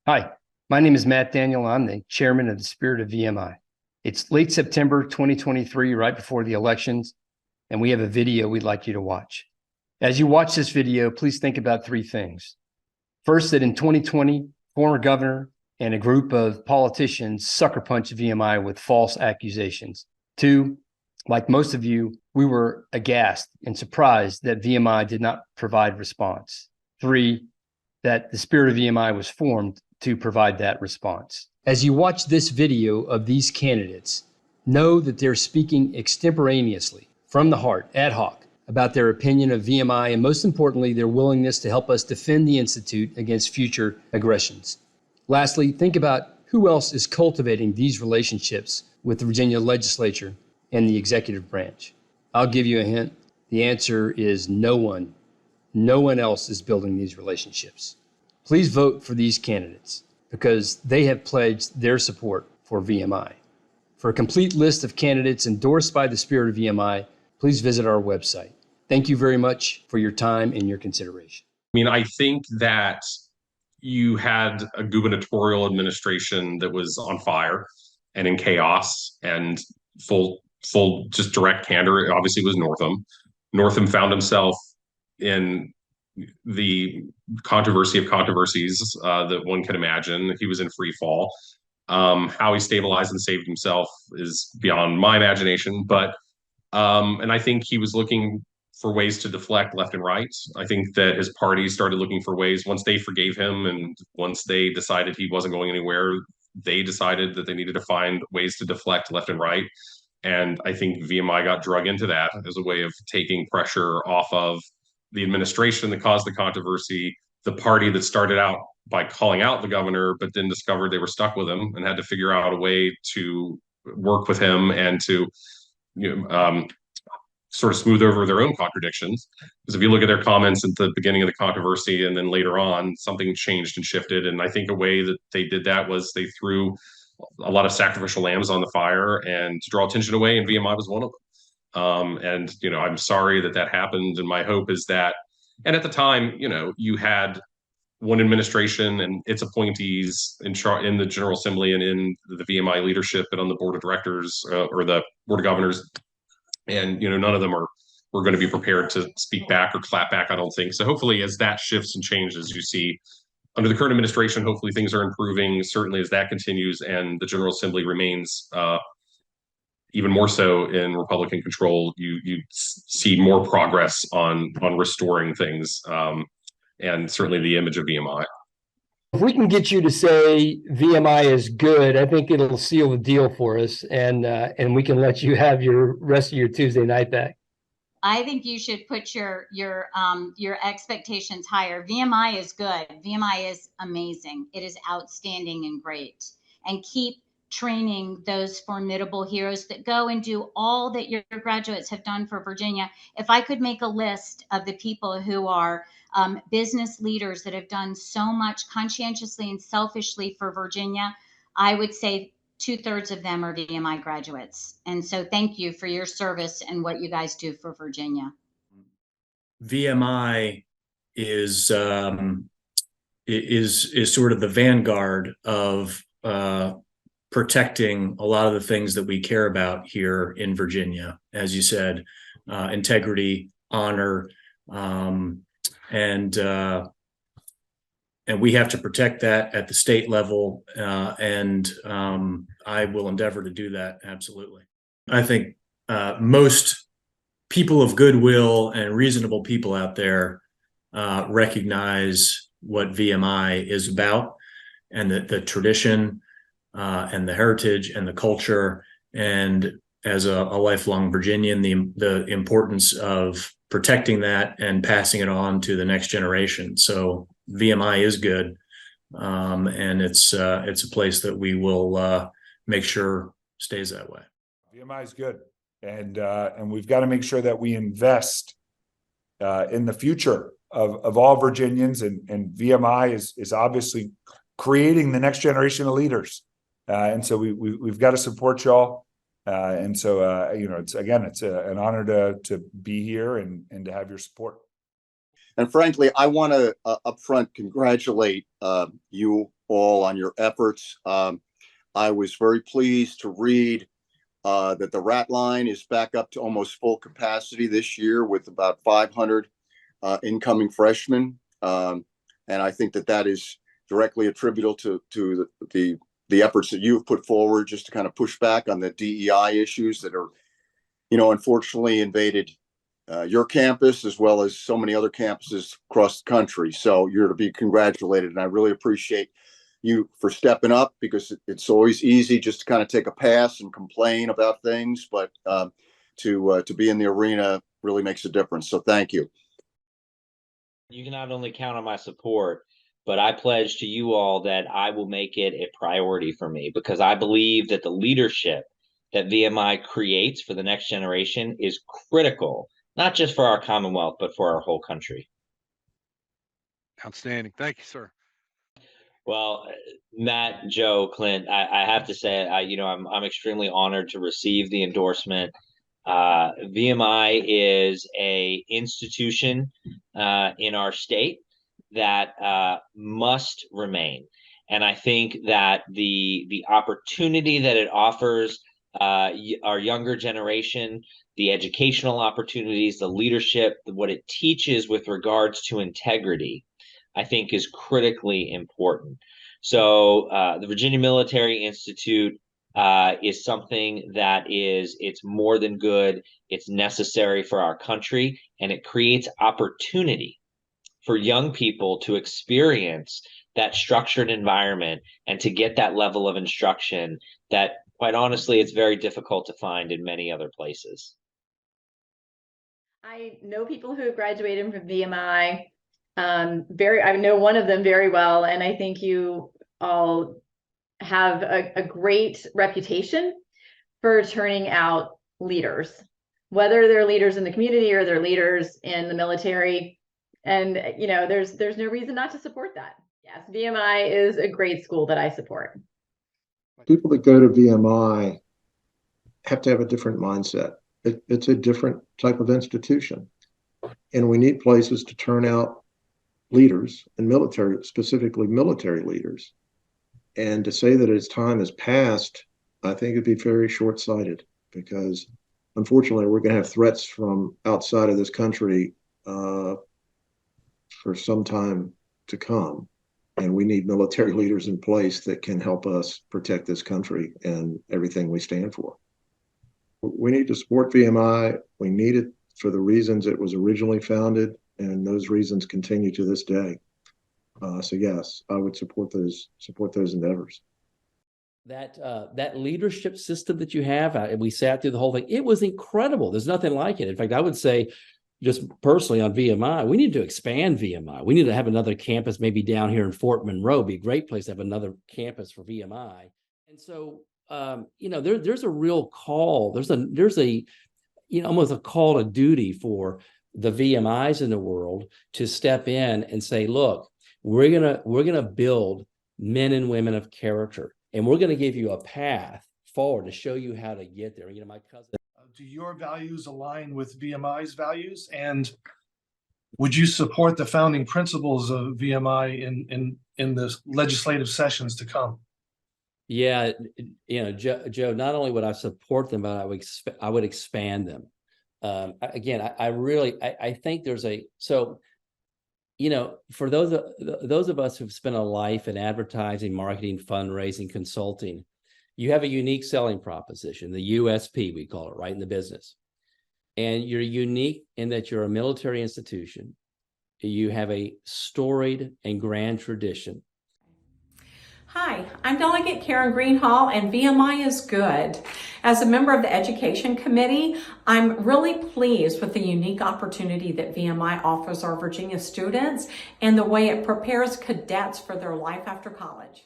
Hi, my name is Matt Daniel. I'm the chairman of the Spirit of VMI. It's late September 2023, right before the elections, and we have a video we'd like you to watch. As you watch this video, please think about three things. First, that in 2020, former governor and a group of politicians sucker punched VMI with false accusations. Two, like most of you, we were aghast and surprised that VMI did not provide response. Three, that the Spirit of VMI was formed to provide that response. As you watch this video of these candidates, know that they're speaking extemporaneously, from the heart, ad hoc, about their opinion of VMI and, most importantly, their willingness to help us defend the Institute against future aggressions. Lastly, think about who else is cultivating these relationships with the Virginia legislature and the executive branch. I'll give you a hint. The answer is no one. No one else is building these relationships. Please vote for these candidates because they have pledged their support for VMI. For a complete list of candidates endorsed by the Spirit of VMI, please visit our website. Thank you very much for your time and your consideration. I think that you had a gubernatorial administration that was on fire and in chaos, and full just direct candor, it obviously was Northam. Northam found himself in the controversy of controversies that one can imagine. He was in free fall. How he stabilized and saved himself is beyond my imagination, but and I think he was looking for ways to deflect left and right. I think that his party started looking for ways once they forgave him and once they decided he wasn't going anywhere, they decided that they needed to find ways to deflect left and right. And I think VMI got drug into that as a way of taking pressure off of the administration that caused the controversy, the party that started out by calling out the governor, but then discovered they were stuck with him and had to figure out a way to work with him and to sort of smooth over their own contradictions. Because if you look at their comments at the beginning of the controversy and then later on, something changed and shifted. And I think a way that they did that was they threw a lot of sacrificial lambs on the fire and to draw attention away, and VMI was one of them. I'm sorry that that happened, and my hope is that. And at the time, you had one administration and its appointees in the General Assembly and in the VMI leadership and on the board of directors or the board of governors, and none of them were going to be prepared to speak back or clap back. I don't think so. Hopefully, as that shifts and changes, you see under the current administration, hopefully things are improving. Certainly, as that continues and the General Assembly remains even more so in Republican control, you see more progress on restoring things, and certainly the image of VMI. If we can get you to say VMI is good, I think it'll seal the deal for us, and we can let you have your rest of your Tuesday night back. I think you should put your expectations higher. VMI is good. VMI is amazing. It is outstanding and great. And keep training those formidable heroes that go and do all that your graduates have done for Virginia. If I could make a list of the people who are business leaders that have done so much conscientiously and selfishly for Virginia, I would say 2/3 of them are VMI graduates. And so thank you for your service and what you guys do for Virginia. VMI is sort of the vanguard of protecting a lot of the things that we care about here in Virginia. As you said, integrity, honor, and we have to protect that at the state level, and I will endeavor to do that, absolutely. I think most people of goodwill and reasonable people out there recognize what VMI is about, and the tradition and the heritage and the culture, and as a lifelong Virginian, the importance of protecting that and passing it on to the next generation. So VMI is good, and it's a place that we will make sure stays that way. VMI is good, and we've got to make sure that we invest in the future of all Virginians, and VMI is obviously creating the next generation of leaders, and so we've got to support y'all, and so it's an honor to be here and to have your support. And frankly, I want to upfront congratulate you all on your efforts. I was very pleased to read that the rat line is back up to almost full capacity this year with about 500 incoming freshmen. And I think that that is directly attributable to the efforts that you've put forward just to kind of push back on the DEI issues that are, unfortunately invaded your campus as well as so many other campuses across the country. So you're to be congratulated. And I really appreciate you for stepping up, because it's always easy just to kind of take a pass and complain about things, but to be in the arena really makes a difference. So thank you. You can not only count on my support, but I pledge to you all that I will make it a priority for me, because I believe that the leadership that VMI creates for the next generation is critical, not just for our Commonwealth, but for our whole country. Outstanding. Thank you, sir. Well, Matt, Joe, Clint, I have to say, I'm extremely honored to receive the endorsement. VMI is a institution in our state that must remain, and I think that the opportunity that it offers our younger generation, the educational opportunities, the leadership, what it teaches with regards to integrity, I think is critically important. So the Virginia Military Institute is something that it's more than good. It's necessary for our country, and it creates opportunity for young people to experience that structured environment and to get that level of instruction that, quite honestly, it's very difficult to find in many other places. I know people who have graduated from VMI. I know one of them very well, and I think you all have a great reputation for turning out leaders, whether they're leaders in the community or they're leaders in the military. And there's no reason not to support that. Yes, VMI is a great school that I support. People that go to VMI have to have a different mindset. It's a different type of institution, and we need places to turn out leaders and military, specifically military leaders. And to say that its time has passed, I think it'd be very short-sighted, because unfortunately we're going to have threats from outside of this country for some time to come. And we need military leaders in place that can help us protect this country and everything we stand for. We need to support VMI. We need it for the reasons it was originally founded, and those reasons continue to this day. So yes, I would support those endeavors. That leadership system that you have, and we sat through the whole thing. It was incredible. There's nothing like it. In fact, I would say, just personally on VMI, we need to expand VMI. We need to have another campus, maybe down here in Fort Monroe. It'd be a great place to have another campus for VMI. And so, there's a real call. There's a almost a call to duty for the VMIs in the world to step in and say, look, we're gonna build men and women of character, and we're gonna give you a path forward to show you how to get there. My cousin. Do your values align with VMI's values? And would you support the founding principles of VMI in the legislative sessions to come? Yeah, Joe, not only would I support them, but I would expand them. Again, I think there's for those of us who've spent a life in advertising, marketing, fundraising, consulting, you have a unique selling proposition, the USP, we call it, right, in the business. And you're unique in that you're a military institution. You have a storied and grand tradition. Hi, I'm Delegate Karen Greenhall, and VMI is good. As a member of the Education Committee, I'm really pleased with the unique opportunity that VMI offers our Virginia students and the way it prepares cadets for their life after college.